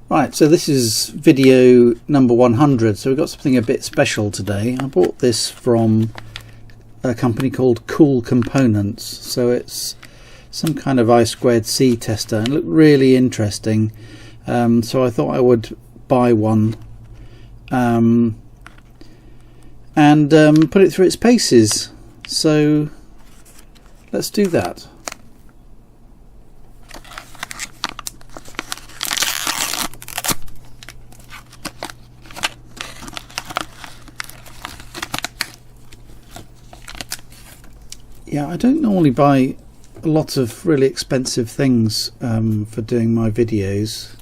Right, so this is video number 100, so we've got something a bit special today. I bought this from a company called Cool Components, so it's some kind of I2C tester and it looked really interesting, so I thought I would buy one and put it through its paces. So let's do that. Yeah, I don't normally buy a lot of really expensive things for doing my videos,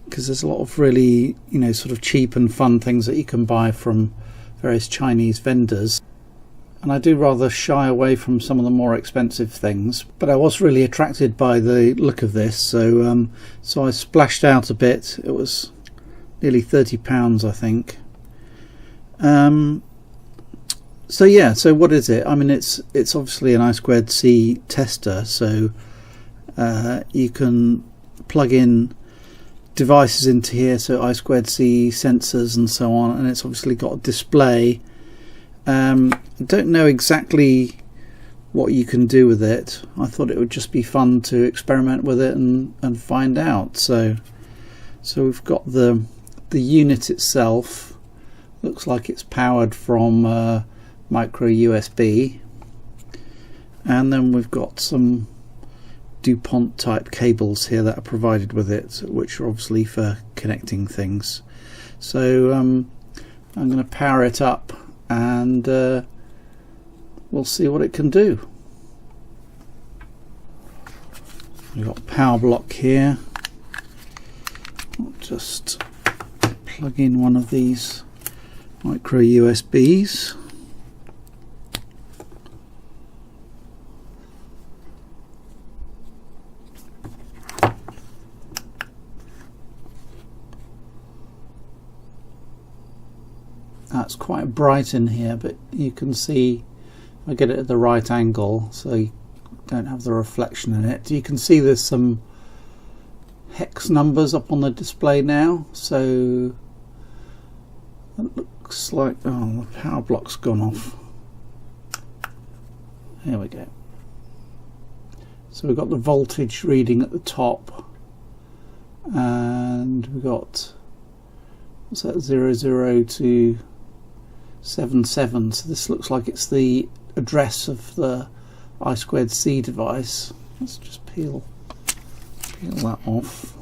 because there's a lot of really, sort of cheap and fun things that you can buy from various Chinese vendors. And I do rather shy away from some of the more expensive things, but I was really attracted by the look of this, so I splashed out a bit. It was nearly £30, I think. So yeah, so what is it? I mean, it's obviously an I2C tester, so you can plug in devices into here, so I2C sensors and so on, and it's obviously got a display. I don't know exactly what you can do with it. I thought it would just be fun to experiment with it and find out. So we've got the unit itself. Looks like it's powered from micro USB, and then we've got some DuPont type cables here that are provided with it, which are obviously for connecting things. So I'm going to power it up and we'll see what it can do. We've got a power block here. I'll just plug in one of these micro USBs. It's quite bright in here, but you can see I get it at the right angle so you don't have the reflection in it. You can see there's some hex numbers up on the display now, so it looks like, oh, the power block's gone off. There we go. So we've got the voltage reading at the top, and we've got, what's that, 00 to 77, so this looks like it's the address of the I2C device. Let's just peel that off.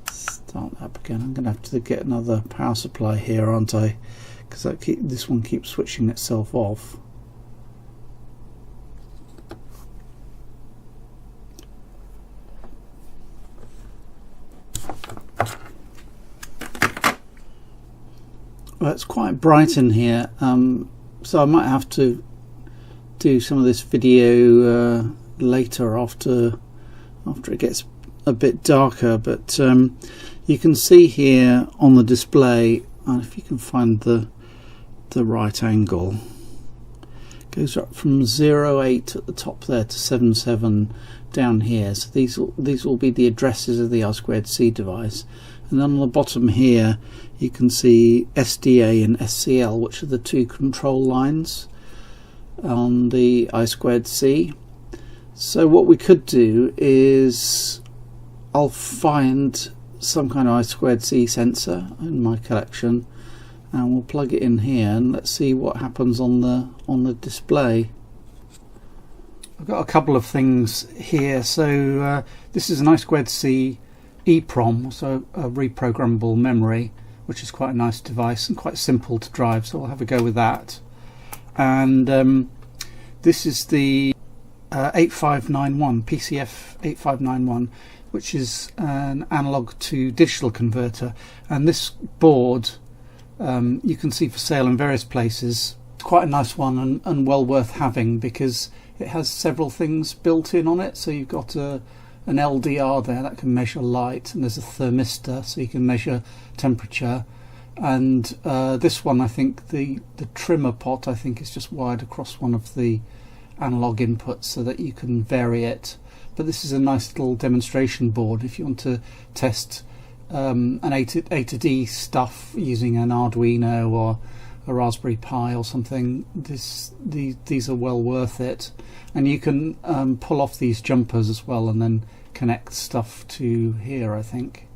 Start that up again. I'm going to have to get another power supply here, aren't I? Because this one keeps switching itself off. Well, it's quite bright in here, so I might have to do some of this video later after it gets a bit darker, but you can see here on the display, if you can find the right angle, it goes up from 08 at the top there to 77 down here, so these will be the addresses of the I2C device. And then on the bottom here you can see SDA and SCL, which are the two control lines on the I2C. So what we could do is I'll find some kind of I2C sensor in my collection and we'll plug it in here and let's see what happens on the display. I've got a couple of things here. So this is an I2C EEPROM, so a reprogrammable memory, which is quite a nice device and quite simple to drive, so I'll have a go with that. And this is the 8591, PCF 8591, which is an analog to digital converter, and this board you can see for sale in various places. It's quite a nice one and well worth having because it has several things built in on it. So you've got an LDR there that can measure light, and there's a thermistor so you can measure temperature, and this one, I think the trimmer pot, I think, is just wired across one of the analog inputs so that you can vary it. but this is a nice little demonstration board if you want to test an A to D stuff using an Arduino or a Raspberry Pi or something. These are well worth it, and you can pull off these jumpers as well and then connect stuff to here, I think.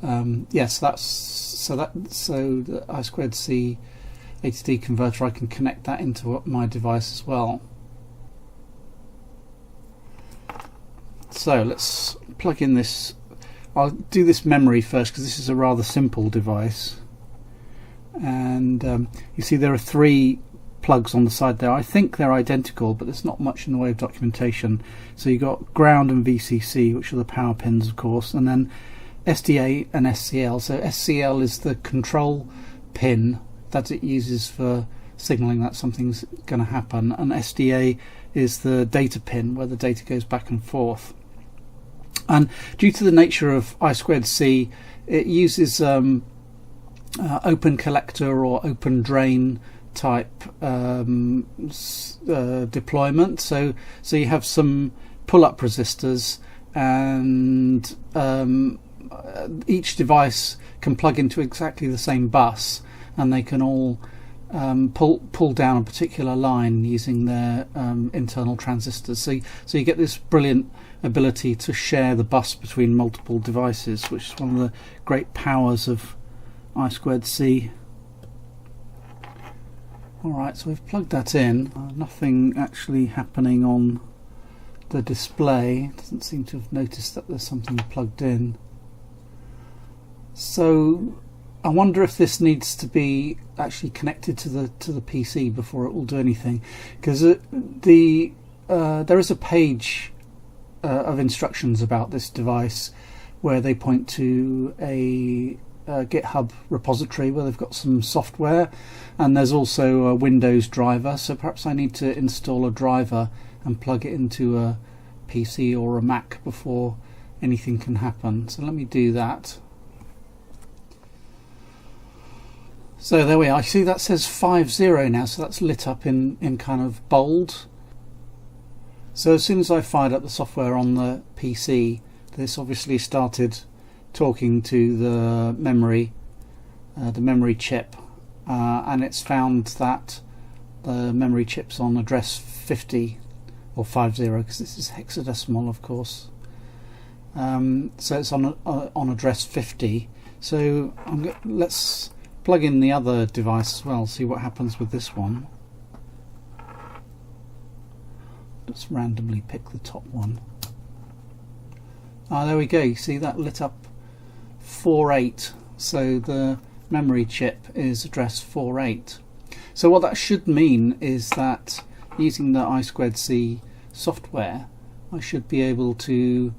Yes, so the I2c A to D converter, I can connect that into my device as well. So let's plug in this. I'll do this memory first because this is a rather simple device, and you see there are 3 plugs on the side there. I think they're identical, but there's not much in the way of documentation. So you've got ground and VCC, which are the power pins, of course, and then SDA and SCL. So SCL is the control pin that it uses for signaling that something's going to happen, and SDA is the data pin where the data goes back and forth. And due to the nature of I2c, it uses open collector or open drain type deployment. So you have some pull-up resistors, and each device can plug into exactly the same bus, and they can all pull down a particular line using their internal transistors. So you get this brilliant ability to share the bus between multiple devices, which is one of the great powers of I2c. Alright, so we've plugged that in. Nothing actually happening on the display. Doesn't seem to have noticed that there's something plugged in. So I wonder if this needs to be actually connected to the PC before it will do anything, because there is a page of instructions about this device where they point to a GitHub repository where they've got some software, and there's also a Windows driver. So perhaps I need to install a driver and plug it into a PC or a Mac before anything can happen. So let me do that. So there we are. I see that says 50 now, so that's lit up in kind of bold. So as soon as I fired up the software on the PC, this obviously started talking to the memory chip, and it's found that the memory chip's on address 50 or 50, because this is hexadecimal, of course. So it's on address 50. So let's plug in the other device as well, see what happens with this one. Let's randomly pick the top one. There we go. You see that lit up 48. So the memory chip is address 48. So what that should mean is that using the I2c software, I should be able to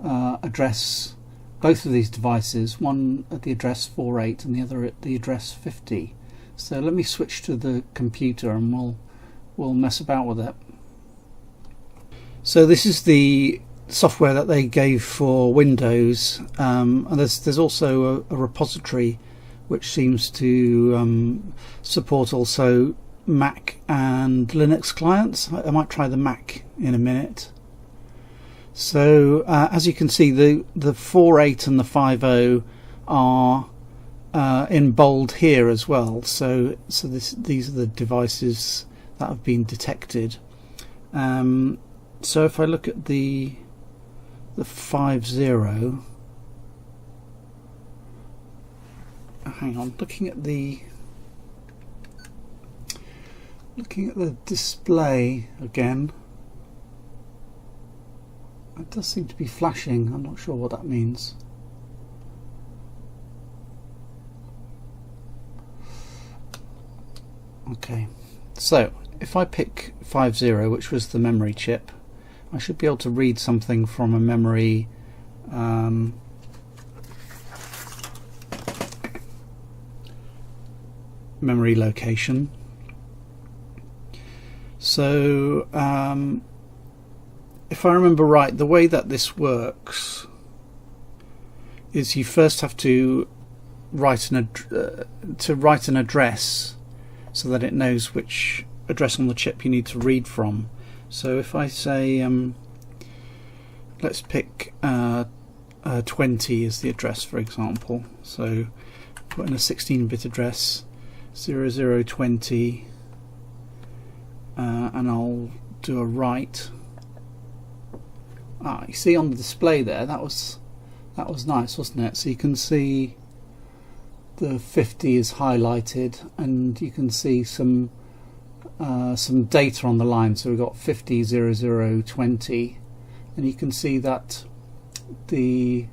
address both of these devices, one at the address 48 and the other at the address 50. So let me switch to the computer and we'll mess about with it. So this is the software that they gave for Windows, and there's also a repository which seems to support also Mac and Linux clients. I might try the Mac in a minute. So as you can see, the 48 and the 50 are in bold here as well. So these are the devices that have been detected. So if I look at the 50, hang on, looking at the display again, it does seem to be flashing. I'm not sure what that means. Okay, so if I pick 50, which was the memory chip, I should be able to read something from a memory memory location. So if I remember right, the way that this works is you first have to write an address so that it knows which address on the chip you need to read from. So if I say let's pick 20 as the address, for example. So put in a 16-bit address 0020, and I'll do a write. You see on the display there, that was nice, wasn't it? So you can see the 50 is highlighted, and you can see some data on the line. So we've got 50 0020, and you can see that the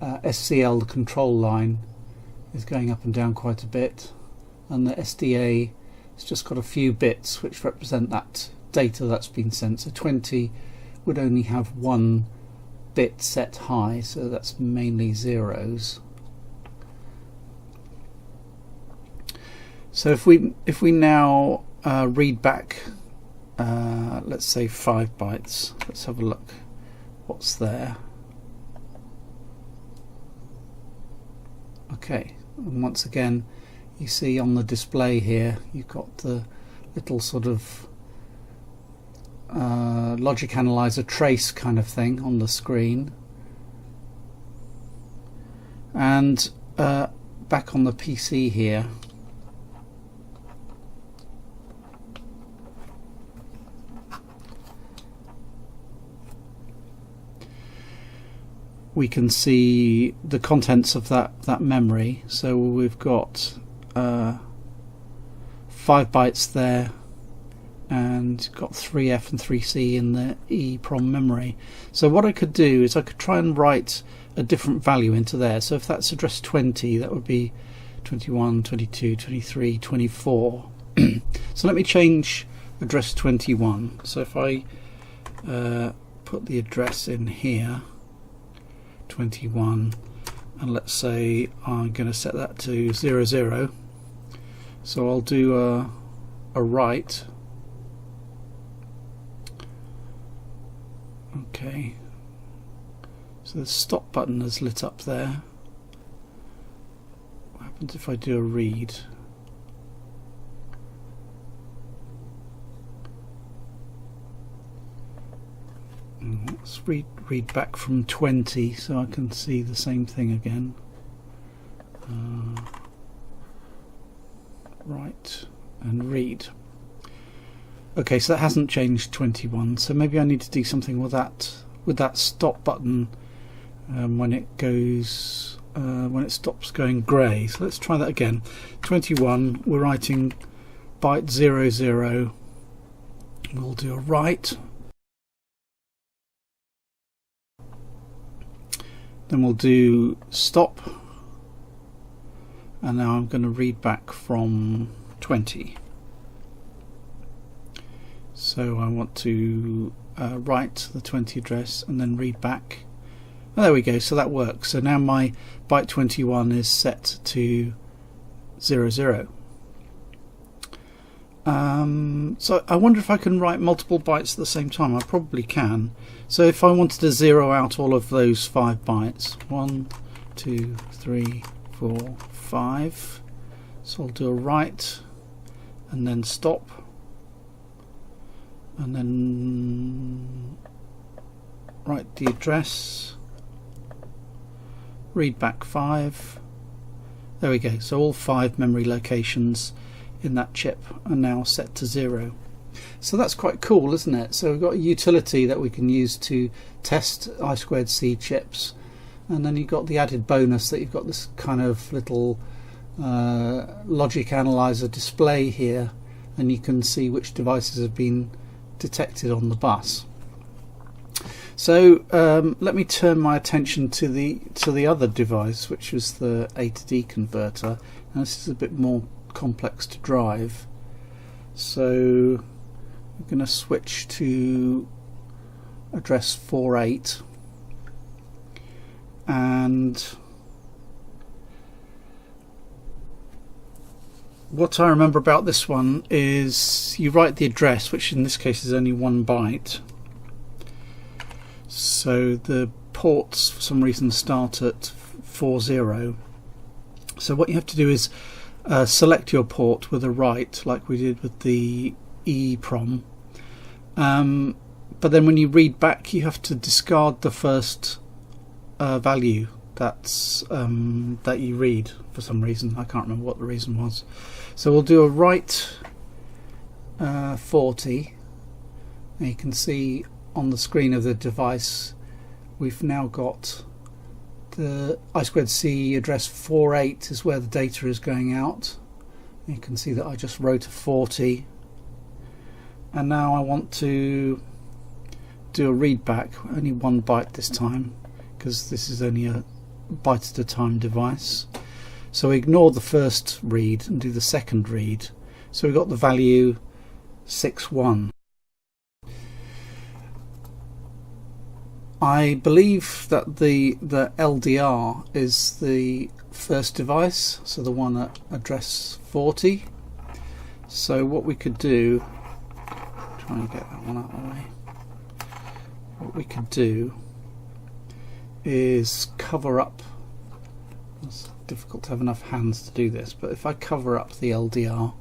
SCL, the control line, is going up and down quite a bit, and the SDA has just got a few bits which represent that data that's been sent. So 20 would only have one bit set high, so that's mainly zeros. So if we now read back, let's say 5 bytes, let's have a look what's there. Okay, and once again you see on the display here you've got the little sort of logic analyzer trace kind of thing on the screen, and back on the PC here we can see the contents of that memory. So we've got 5 bytes there, and got 3F and 3C in the EEPROM memory. So what I could do is I could try and write a different value into there. So if that's address 20, that would be 21, 22, 23, 24. So let me change address 21. So if I put the address in here, 21, and let's say I'm going to set that to 00. So I'll do a write. Okay, so the stop button is lit up there. What happens if I do a read? Let's read back from 20 so I can see the same thing again. Write and read. Okay, so that hasn't changed 21, so maybe I need to do something with that stop button when it goes when it stops going grey. So let's try that again. 21, we're writing byte 00. We'll do a write. Then we'll do stop, and now I'm going to read back from 20. So I want to write the 20 address and then read back. Oh, there we go, so that works. So now my byte 21 is set to 00. So I wonder if I can write multiple bytes at the same time. I probably can. So if I wanted to zero out all of those 5 bytes, 1, 2, 3, 4, 5. So I'll do a write and then stop, and then write the address, read back 5. There we go. So all 5 memory locations in that chip are now set to 0. So that's quite cool, isn't it? So we've got a utility that we can use to test I2C chips, and then you've got the added bonus that you've got this kind of little logic analyzer display here, and you can see which devices have been detected on the bus. So let me turn my attention to the other device, which is the A to D converter. Now this is a bit more complex to drive, so I'm going to switch to address 48, and what I remember about this one is you write the address, which in this case is only 1 byte. So the ports for some reason start at 40. So what you have to do is select your port with a write, like we did with the EEPROM, but then when you read back, you have to discard the first value that you read for some reason. I can't remember what the reason was. So we'll do a write 40. And you can see on the screen of the device we've now got the i2c address 48 is where the data is going out. You can see that I just wrote a 40, and now I want to do a read back, only 1 byte this time because this is only a byte at a time device. So ignore the first read and do the second read. So we got the value 61. I believe that the LDR is the first device, so the one at address 40. So what we could do, try and get that one out of the way. What we could do is cover up. It's difficult to have enough hands to do this, but if I cover up the LDR,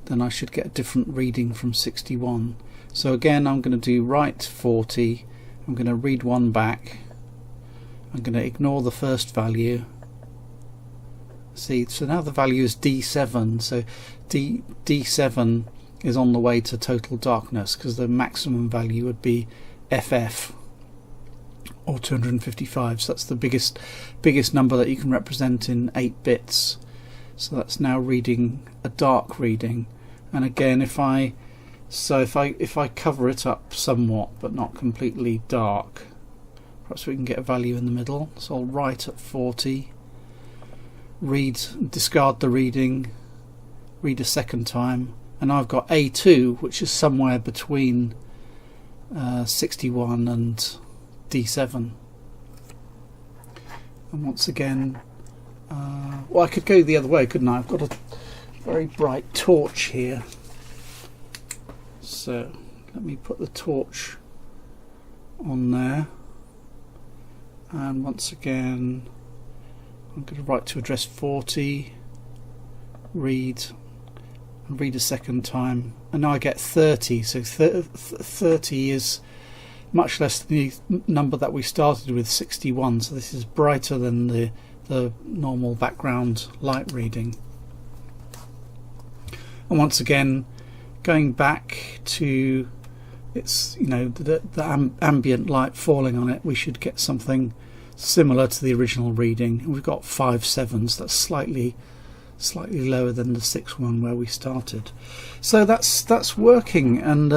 then I should get a different reading from 61. So again, I'm going to do write 40. I'm going to read 1 back. I'm going to ignore the first value. See, so now the value is D7. So D7 is on the way to total darkness because the maximum value would be FF, or 255. So that's the biggest number that you can represent in 8 bits. So that's now reading a dark reading. And again, if I cover it up somewhat but not completely dark, perhaps we can get a value in the middle. So I'll write at 40, discard the reading, read a second time, and I've got A2, which is somewhere between 61 and D7. And once again, well, I could go the other way, couldn't I? I've got a very bright torch here. So let me put the torch on there, and once again I'm going to write to address 40, read, and read a second time, and now I get 30. So 30 is much less than the number that we started with, 61. So this is brighter than the normal background light reading. And once again, going back to its, the ambient light falling on it, we should get something similar to the original reading. We've got 5 7s. That's slightly lower than the 6 1 where we started. So that's working, and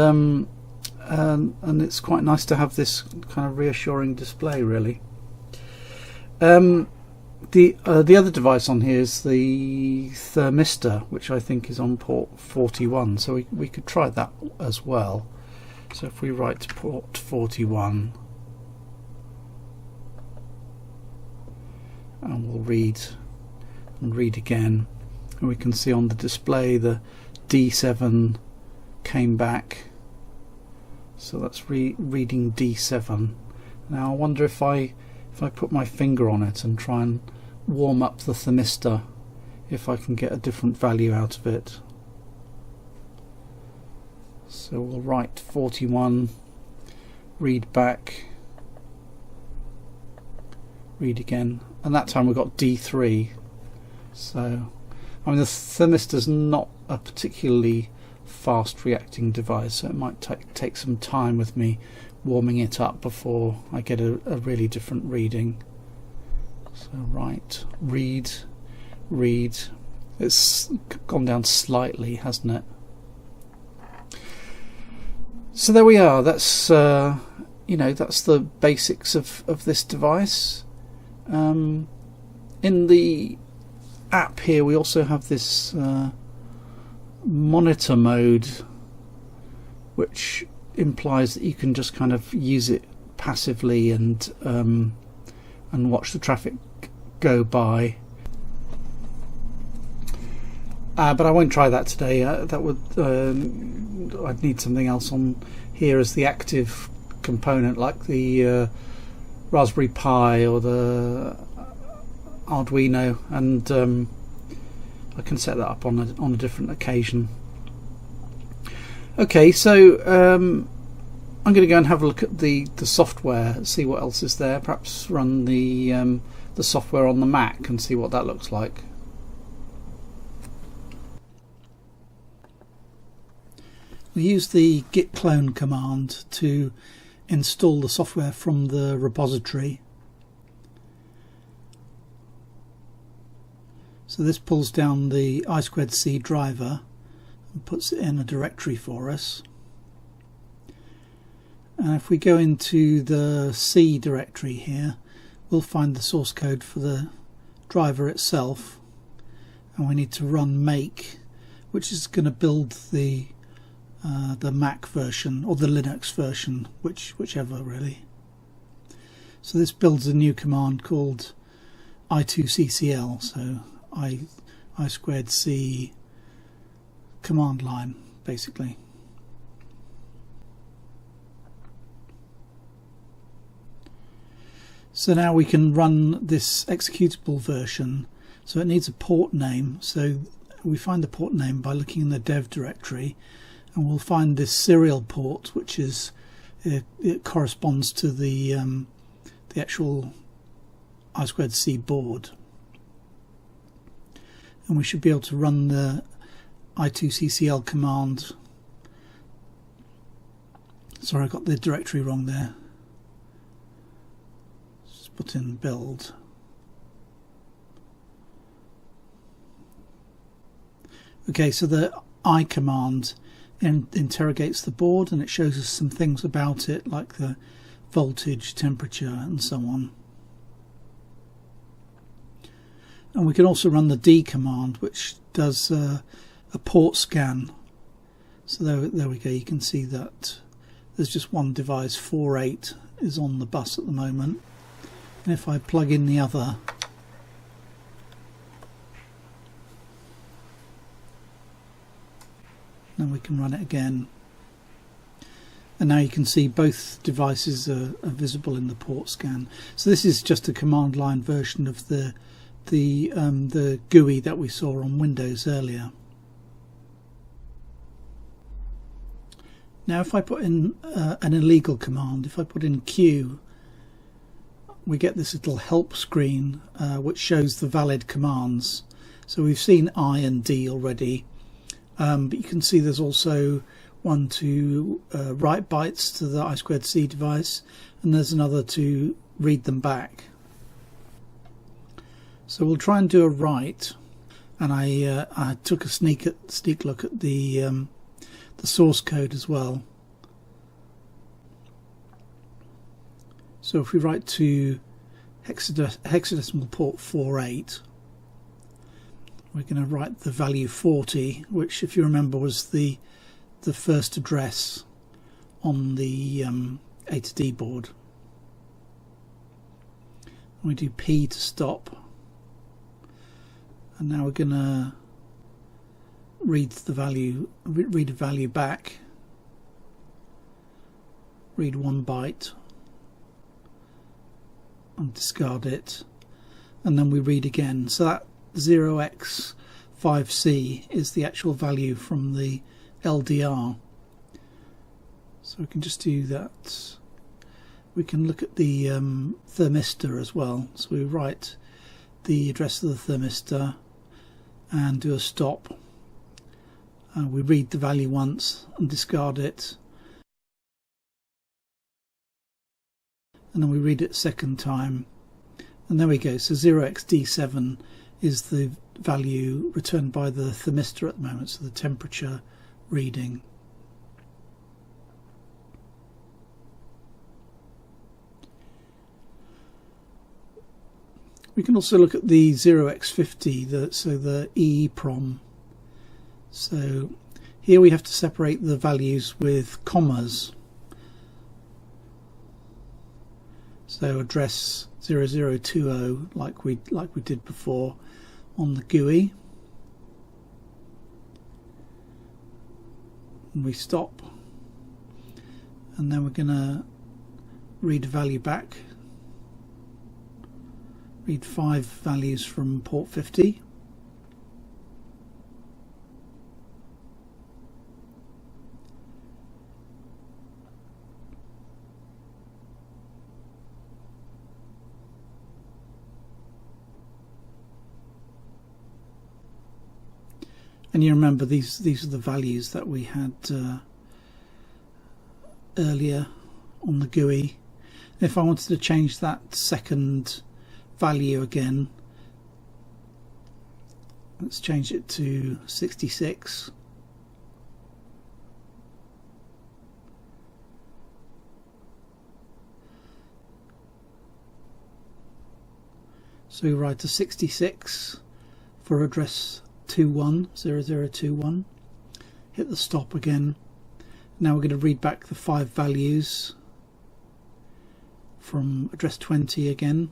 it's quite nice to have this kind of reassuring display, really. The other device on here is the thermistor, which I think is on port 41, so we could try that as well. So if we write to port 41, and we'll read and read again, and we can see on the display the D7 came back, so that's reading D7. Now I wonder if I put my finger on it and try and warm up the thermistor, if I can get a different value out of it. So we'll write 41, read back, read again, and that time we've got D3. So I mean, the thermistor's not a particularly fast reacting device, so it might take some time with me warming it up before I get a really different reading. So write, read. It's gone down slightly, hasn't it? So there we are. That's that's the basics of this device. In the app here, we also have this monitor mode, which implies that you can just kind of use it passively and watch the traffic go by. But I won't try that today. That would I'd need something else on here as the active component, like the Raspberry Pi or the Arduino, and I can set that up on a different occasion. Okay, so I'm going to go and have a look at the software, see what else is there. Perhaps run the software on the Mac and see what that looks like. We use the git clone command to install the software from the repository. So this pulls down the i2cdriver and puts it in a directory for us. And if we go into the C directory here, we'll find the source code for the driver itself, and we need to run make, which is going to build the Mac version or the Linux version, whichever really. So this builds a new command called i2ccl, so i2c command line basically. So now we can run this executable version. So it needs a port name, so we find the port name by looking in the dev directory, and we'll find this serial port, which is it corresponds to the actual i2c board, and we should be able to run the i2ccl command. Sorry, I got the directory wrong there. Just put in build. Okay, so the I command interrogates the board, and it shows us some things about it, like the voltage, temperature, and so on. And we can also run the D command, which does a port scan. So there we go. You can see that there's just one device, 48, is on the bus at the moment. And if I plug in the other, then we can run it again. And now you can see both devices are visible in the port scan. So this is just a command line version of the GUI that we saw on Windows earlier. Now if I put in an illegal command, if I put in Q, we get this little help screen which shows the valid commands. So we've seen I and D already, but you can see there's also one to write bytes to the i2c device, and there's another to read them back. So we'll try and do a write, and I took a sneak look at the source code as well. So if we write to hexadecimal port 48, we're going to write the value 40, which, if you remember, was the first address on the A to D board. And we do P to stop, and now we're going to read a value back, read 1 byte, and discard it, and then we read again. So that 0x5c is the actual value from the LDR. So we can just do that. We can look at the thermistor as well. So we write the address of the thermistor and do a stop. We read the value once and discard it, and then we read it a second time, and there we go. So 0xD7 is the value returned by the thermistor at the moment, so the temperature reading. We can also look at the 0x50, so the EEPROM. So here we have to separate the values with commas. So address 0020 like we did before on the GUI. And we stop, and then we're going to read a value back. Read 5 values from port 50. And you remember these are the values that we had earlier on the GUI. If I wanted to change that second value again, let's change it to 66. So we write to 66 for address 210021. Hit the stop again. Now we're going to read back the 5 values from address 20 again.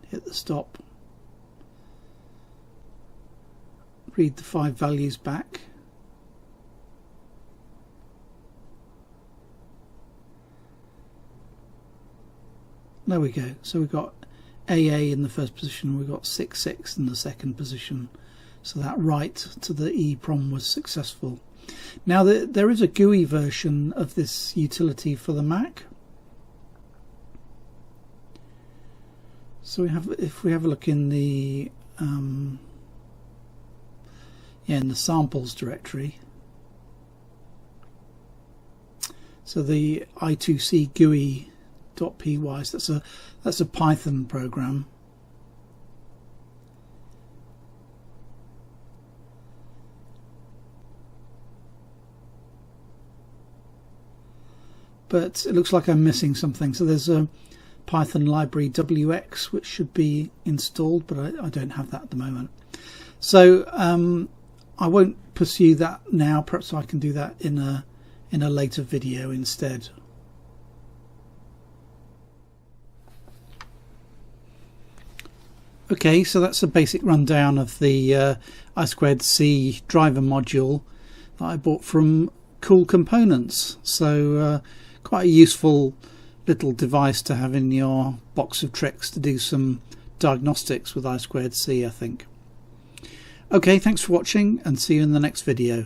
Hit the stop. Read the 5 values back. There we go. So we've got AA in the first position, we've got 66 in the second position. So that write to the EEPROM was successful. Now there is a GUI version of this utility for the Mac. So if we have a look in the in the samples directory. So the i2c GUI .py, so that's a Python program. But it looks like I'm missing something. So there's a Python library WX which should be installed, but I don't have that at the moment. So I won't pursue that now. Perhaps I can do that in a later video instead. Okay, so that's a basic rundown of the i2cdriver module that I bought from Cool Components. So quite a useful little device to have in your box of tricks to do some diagnostics with i2c, I think. Okay, thanks for watching and see you in the next video.